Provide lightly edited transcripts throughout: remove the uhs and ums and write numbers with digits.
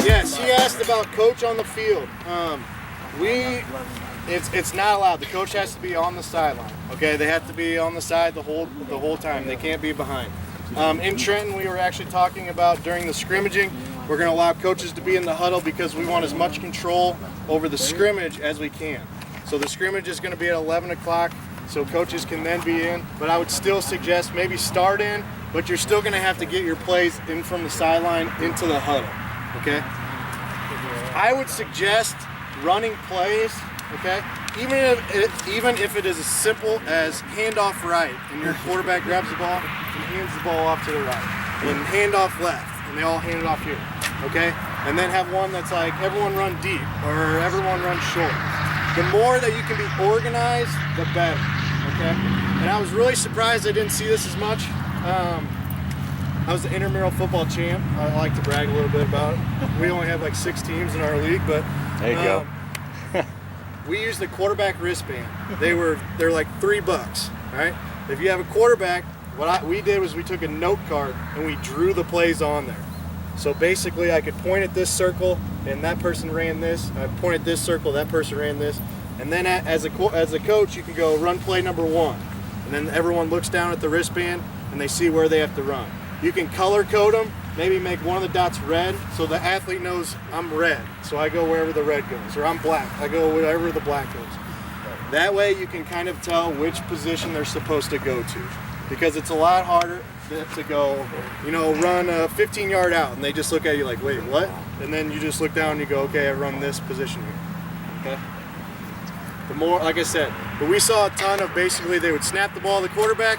Yes, he asked about coach on the field. It's not allowed. The coach has to be on the sideline. Okay, they have to be on the side the whole time. They can't be behind. In Trenton, we were actually talking about during the scrimmaging, we're going to allow coaches to be in the huddle because we want as much control over the scrimmage as we can. So the scrimmage is going to be at 11 o'clock, so coaches can then be in. But I would still suggest maybe start in, but you're still going to have to get your plays in from the sideline into the huddle. Okay? I would suggest running plays, okay? Even if it is as simple as handoff right, and your quarterback grabs the ball and hands the ball off to the right, and handoff left, and they all hand it off here, okay? And then have one that's like everyone run deep or everyone run short. The more that you can be organized, the better, okay? And I was really surprised I didn't see this as much. I was the intramural football champ. I like to brag a little bit about it. We only have like 6 teams in our league, but there you go. We used the quarterback wristband. They're like $3, right? If you have a quarterback, we did was we took a note card and we drew the plays on there. So basically, I could point at this circle and that person ran this. I point at this circle, that person ran this, and then as a coach, you can go run play number 1, and then everyone looks down at the wristband and they see where they have to run. You can color code them, maybe make one of the dots red so the athlete knows I'm red, so I go wherever the red goes, or I'm black, I go wherever the black goes. That way you can kind of tell which position they're supposed to go to, because it's a lot harder to go, run a 15-yard out, and they just look at you like, wait, what? And then you just look down and you go, okay, I run this position here, okay? The more, like I said, but we saw a ton of basically they would snap the ball to the quarterback.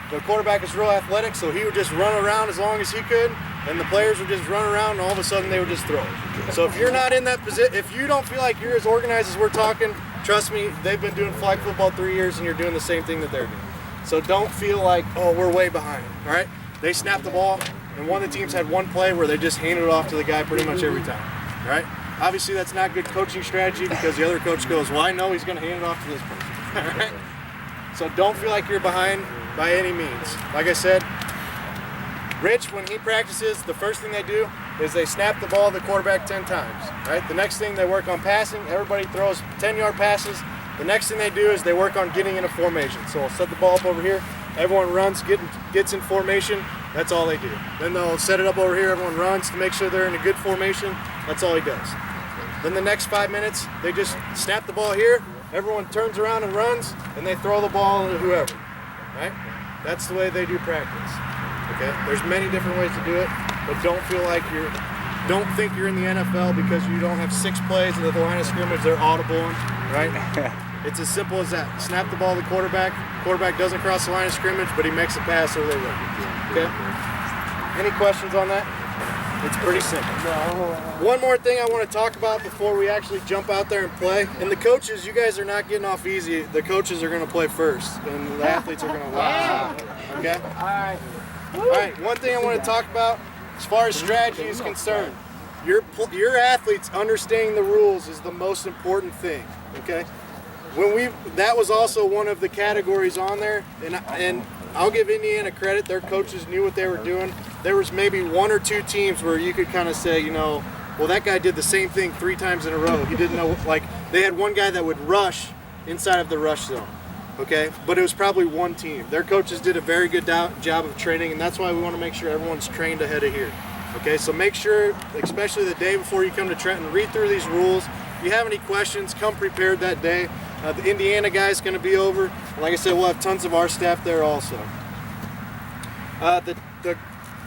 The quarterback is real athletic, so he would just run around as long as he could, and the players would just run around, and all of a sudden they would just throw. So if you're not in that position, if you don't feel like you're as organized as we're talking, trust me, they've been doing flag football 3 years, and you're doing the same thing that they're doing. So don't feel like, oh, we're way behind, all right? They snapped the ball, and one of the teams had one play where they just handed it off to the guy pretty much every time, all right? Obviously, that's not good coaching strategy because the other coach goes, well, I know he's going to hand it off to this person, all right? So don't feel like you're behind by any means. Like I said, Rich, when he practices, the first thing they do is they snap the ball to the quarterback 10 times, right? The next thing they work on passing. Everybody throws 10-yard passes. The next thing they do is they work on getting in a formation. So I'll set the ball up over here. Everyone runs, gets in formation. That's all they do. Then they'll set it up over here. Everyone runs to make sure they're in a good formation. That's all he does. Then the next 5 minutes, they just snap the ball here. Everyone turns around and runs, and they throw the ball to whoever, right? That's the way they do practice, okay? There's many different ways to do it, but don't think you're in the NFL because you don't have 6 plays at the line of scrimmage, they're audible, right? It's as simple as that. Snap the ball to the quarterback. Quarterback doesn't cross the line of scrimmage, but he makes a pass or they run, okay? Any questions on that? It's pretty simple. One more thing I want to talk about before we actually jump out there and play. And the coaches, you guys are not getting off easy. The coaches are going to play first, and the athletes are going to watch. Okay? All right. One thing I want to talk about as far as strategy is concerned. Your athletes understanding the rules is the most important thing. Okay? That was also one of the categories on there, and I'll give Indiana credit. Their coaches knew what they were doing. There was maybe 1 or 2 teams where you could kind of say, well, that guy did the same thing 3 times in a row. He didn't know, like, they had one guy that would rush inside of the rush zone, okay? But it was probably one team. Their coaches did a very good job of training, and that's why we want to make sure everyone's trained ahead of here, okay? So make sure, especially the day before you come to Trenton, read through these rules. If you have any questions, come prepared that day. The Indiana guy's going to be over. And like I said, we'll have tons of our staff there also. The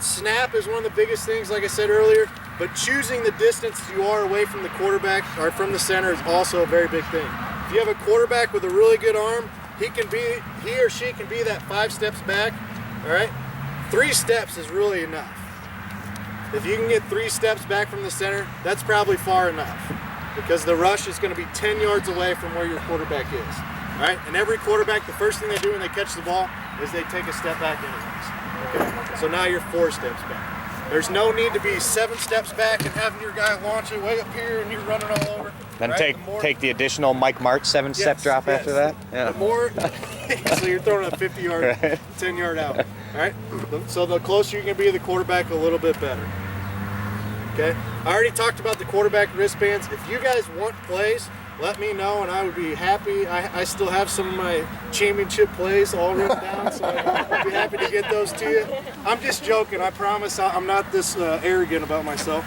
snap is one of the biggest things, like I said earlier, but choosing the distance you are away from the quarterback or from the center is also a very big thing. If you have a quarterback with a really good arm, he or she can be that 5 steps back, all right? 3 steps is really enough. If you can get 3 steps back from the center, that's probably far enough because the rush is going to be 10 yards away from where your quarterback is, all right? And every quarterback, the first thing they do when they catch the ball is they take a step back anyways. Okay. So now you're 4 steps back. There's no need to be 7 steps back and having your guy launch it way up here and you're running all over. Then right? take the additional Mike March 7-step drop after that. Yeah. The more, so you're throwing a 50-yard, Right. 10-yard out. All right. So the closer you can be to the quarterback, a little bit better. Okay. I already talked about the quarterback wristbands. If you guys want plays, let me know, and I would be happy. I still have some of my championship plays all written down, so I'd be happy to get those to you. I'm just joking. I promise I'm not this arrogant about myself.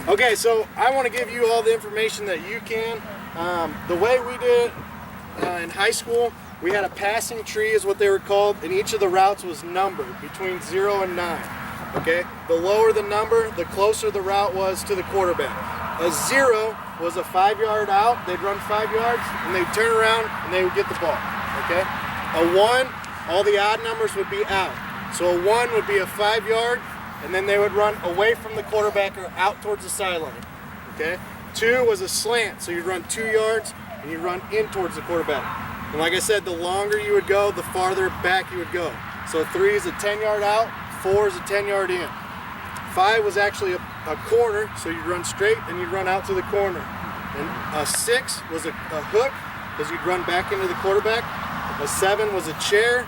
Okay, so I want to give you all the information that you can. The way we did it in high school, we had a passing tree is what they were called, and each of the routes was numbered between 0 and 9. Okay, the lower the number, the closer the route was to the quarterback. A 0 was a 5-yard out. They'd run 5 yards, and they'd turn around, and they would get the ball. Okay? A 1, all the odd numbers would be out. So a 1 would be a 5-yard, and then they would run away from the quarterback or out towards the sideline. Okay? 2 was a slant, so you'd run 2 yards, and you'd run in towards the quarterback. And like I said, the longer you would go, the farther back you would go. So 3 is a 10-yard out, 4 is a 10-yard in. 5 was actually a corner, so you'd run straight and you'd run out to the corner. And a 6 was a hook, because you'd run back into the quarterback. A 7 was a chair,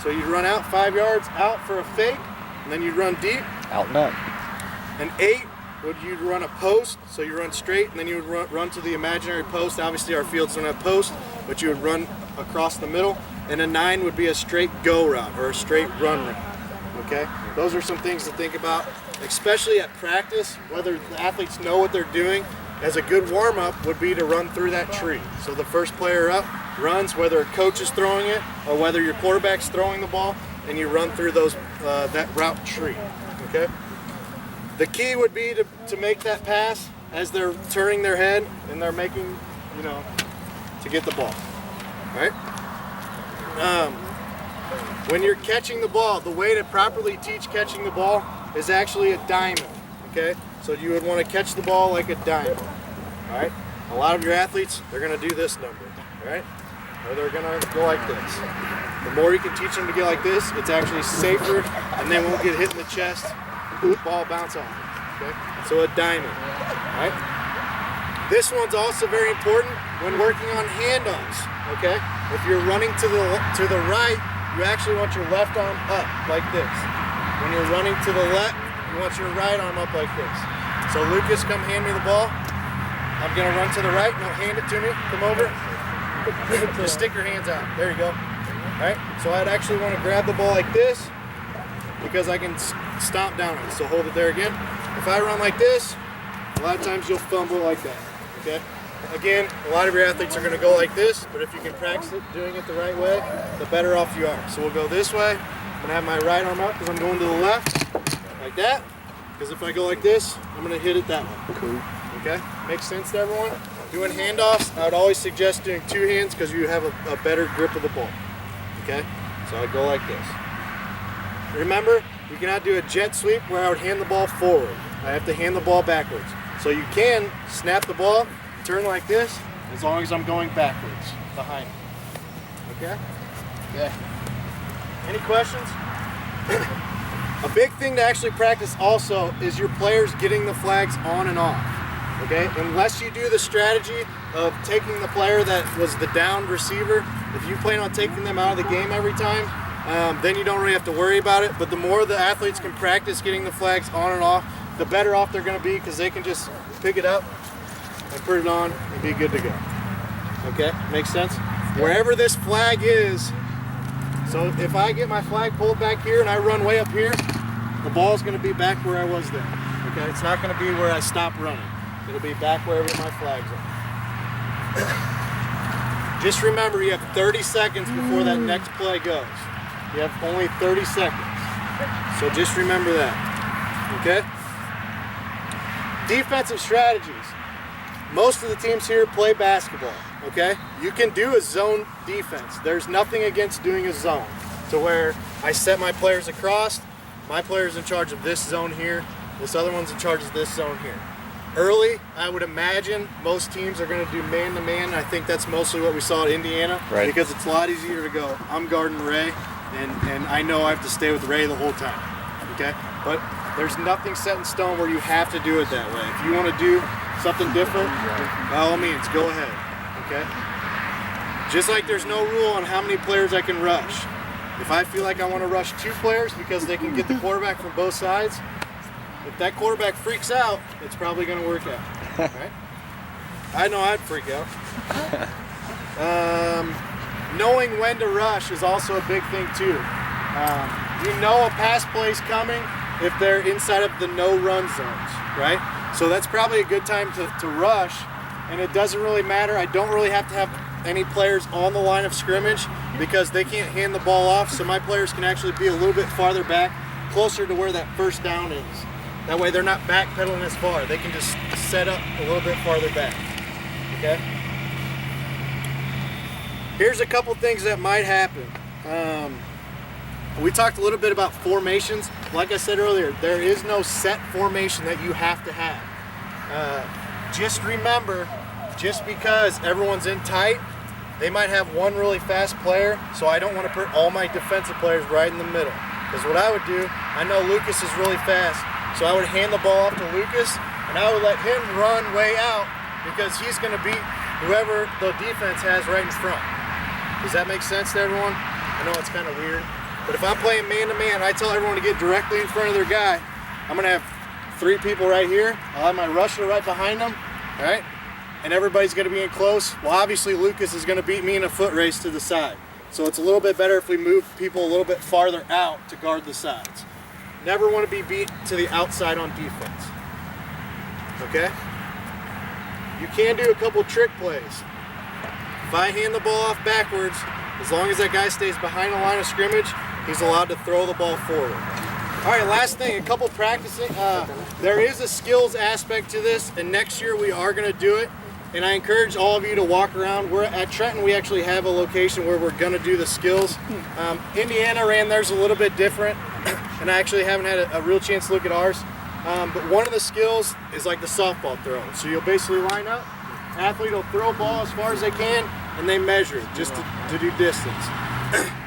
so you'd run out 5 yards out for a fake, and then you'd run deep. Out and up. An 8 you'd run a post, so you run straight, and then you would run to the imaginary post. Obviously our fields don't have posts, but you would run across the middle. And a 9 would be a straight go route or a straight run route. Okay, those are some things to think about, especially at practice, whether the athletes know what they're doing. As a good warm-up would be to run through that tree. So the first player up runs, whether a coach is throwing it or whether your quarterback's throwing the ball, and you run through those that route tree. Okay. The key would be to make that pass as they're turning their head and they're making, to get the ball. All right. When you're catching the ball, the way to properly teach catching the ball is actually a diamond, okay? So you would want to catch the ball like a diamond, all right? A lot of your athletes, they're going to do this number, all right? Or they're going to go like this. The more you can teach them to get like this, it's actually safer, and they won't get hit in the chest, the ball bounce off, okay? So a diamond, all right? This one's also very important when working on handoffs, okay? If you're running to the right, you actually want your left arm up like this. When you're running to the left, you want your right arm up like this. So Lucas, come hand me the ball. I'm gonna run to the right. No, hand it to me. Come over. Just stick your hands out. There you go. All right. So I'd actually want to grab the ball like this because I can stomp down it. So hold it there again. If I run like this, a lot of times you'll fumble like that. Okay. Again, a lot of your athletes are going to go like this, but if you can practice it, doing it the right way, the better off you are. So we'll go this way. I'm going to have my right arm up because I'm going to the left, like that. Because if I go like this, I'm going to hit it that way. Cool. Okay? Makes sense to everyone? Doing handoffs, I would always suggest doing 2 hands because you have a better grip of the ball. Okay? So I go like this. Remember, you cannot do a jet sweep where I would hand the ball forward. I have to hand the ball backwards. So you can snap the ball, turn like this, as long as I'm going backwards, behind. Okay? Yeah. Any questions? A big thing to actually practice also is your players getting the flags on and off. Okay? Unless you do the strategy of taking the player that was the downed receiver, if you plan on taking them out of the game every time, then you don't really have to worry about it. But the more the athletes can practice getting the flags on and off, the better off they're going to be because they can just pick it up and put it on and be good to go. Okay? Makes sense? Wherever this flag is, so if I get my flag pulled back here and I run way up here, the ball's going to be back where I was then. Okay? It's not going to be where I stopped running. It'll be back wherever my flag's are. Just remember, you have 30 seconds before that next play goes. You have only 30 seconds. So just remember that. Okay? Defensive strategies. Most of the teams here play basketball, okay? You can do a zone defense. There's nothing against doing a zone to where I set my players across, my player's in charge of this zone here, this other one's in charge of this zone here. Early, I would imagine most teams are going to do man-to-man. I think that's mostly what we saw at Indiana, right? Because it's a lot easier to go, I'm guarding Ray, and I know I have to stay with Ray the whole time, okay? But there's nothing set in stone where you have to do it that way. If you want to do something different, by all means, go ahead, okay? Just like there's no rule on how many players I can rush. If I feel like I want to rush 2 players because they can get the quarterback from both sides, if that quarterback freaks out, it's probably going to work out, right? I know I'd freak out. Knowing when to rush is also a big thing too. You know a pass play's coming if they're inside of the no-run zones, right? So that's probably a good time to rush, and it doesn't really matter. I don't really have to have any players on the line of scrimmage because they can't hand the ball off, so my players can actually be a little bit farther back, closer to where that first down is. That way they're not backpedaling as far. They can just set up a little bit farther back, okay? Here's a couple things that might happen. We talked a little bit about formations. Like I said earlier, there is no set formation that you have to have. Just remember, just because everyone's in tight, they might have one really fast player, so I don't want to put all my defensive players right in the middle. Because what I would do, I know Lucas is really fast, so I would hand the ball off to Lucas, and I would let him run way out because he's going to beat whoever the defense has right in front. Does that make sense to everyone? I know it's kind of weird. But if I'm playing man-to-man, I tell everyone to get directly in front of their guy. I'm going to have 3 people right here. I'll have my rusher right behind them, all right? And everybody's going to be in close. Well, obviously, Lucas is going to beat me in a foot race to the side. So it's a little bit better if we move people a little bit farther out to guard the sides. Never want to be beat to the outside on defense, okay? You can do a couple trick plays. If I hand the ball off backwards, as long as that guy stays behind the line of scrimmage, he's allowed to throw the ball forward. All right, last thing, a couple practicing. There is a skills aspect to this, and next year we are going to do it. And I encourage all of you to walk around. We're at Trenton, we actually have a location where we're going to do the skills. Indiana ran theirs a little bit different, and I actually haven't had a real chance to look at ours. But one of the skills is like the softball throw. So you'll basically line up, athlete will throw a ball as far as they can, and they measure it just to do distance.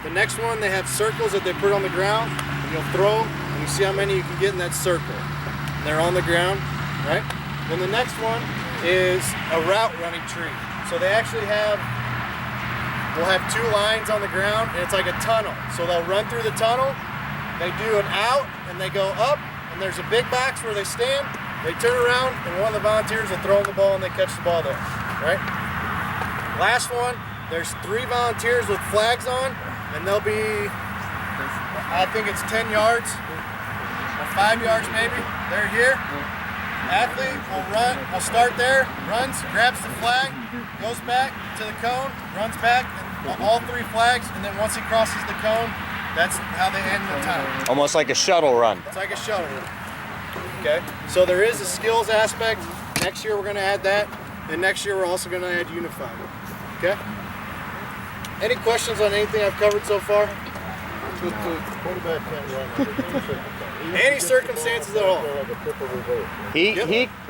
The next one, they have circles that they put on the ground, and you'll throw, and you see how many you can get in that circle. And they're on the ground, right? Then the next one is a route running tree. So they actually we'll have 2 lines on the ground, and it's like a tunnel. So they'll run through the tunnel, they do an out, and they go up, and there's a big box where they stand, they turn around, and one of the volunteers will throw the ball, and they catch the ball there, right? Last one, there's 3 volunteers with flags on, and they'll be, I think it's 10 yards, or 5 yards maybe. They're here. Athlete will start there, runs, grabs the flag, goes back to the cone, runs back, and all 3 flags, and then once he crosses the cone, that's how they end the time. Almost like a shuttle run. It's like a shuttle run. Okay, so there is a skills aspect. Next year we're going to add that, and next year we're also going to add unified. Okay? Any questions on anything I've covered so far? Quarterback can't run Any circumstances at all.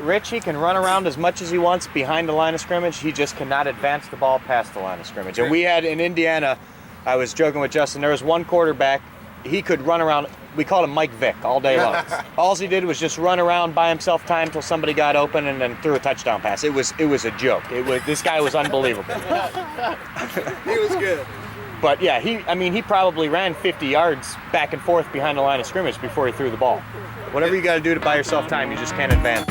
Rich can run around as much as he wants behind the line of scrimmage. He just cannot advance the ball past the line of scrimmage. And we had in Indiana, I was joking with Justin, there was one quarterback, he could run around, we called him Mike Vick all day long. All he did was just run around by himself time until somebody got open and then threw a touchdown pass. It was a joke. This guy was unbelievable. He was good. But yeah, he probably ran 50 yards back and forth behind the line of scrimmage before he threw the ball. Whatever you got to do to buy yourself time, you just can't advance.